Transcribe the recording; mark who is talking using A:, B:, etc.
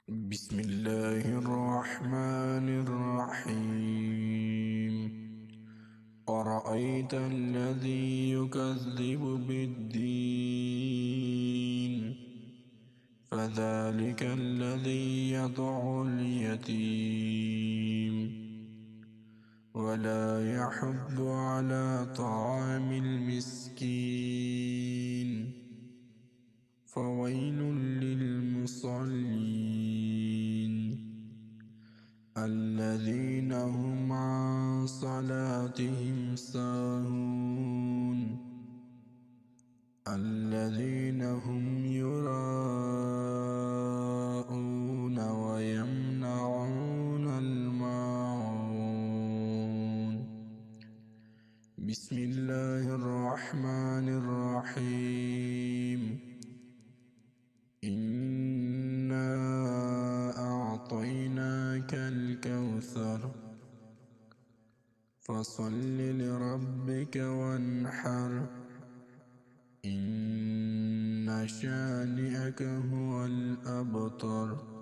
A: بسم الله الرحمن الرحيم. أرأيت الذي يكذب بالدين فذلك الذي يدع اليتيم ولا يحض على طعام المسكين فويل للمصلين الذين هم عن صلاتهم ساهون الذين هم يراءون ويمنعون الماعون. بسم الله الرحمن الرحيم. إنا أعطيناك الكوثر فصل لربك وانحر إن شانئك هو الأبتر.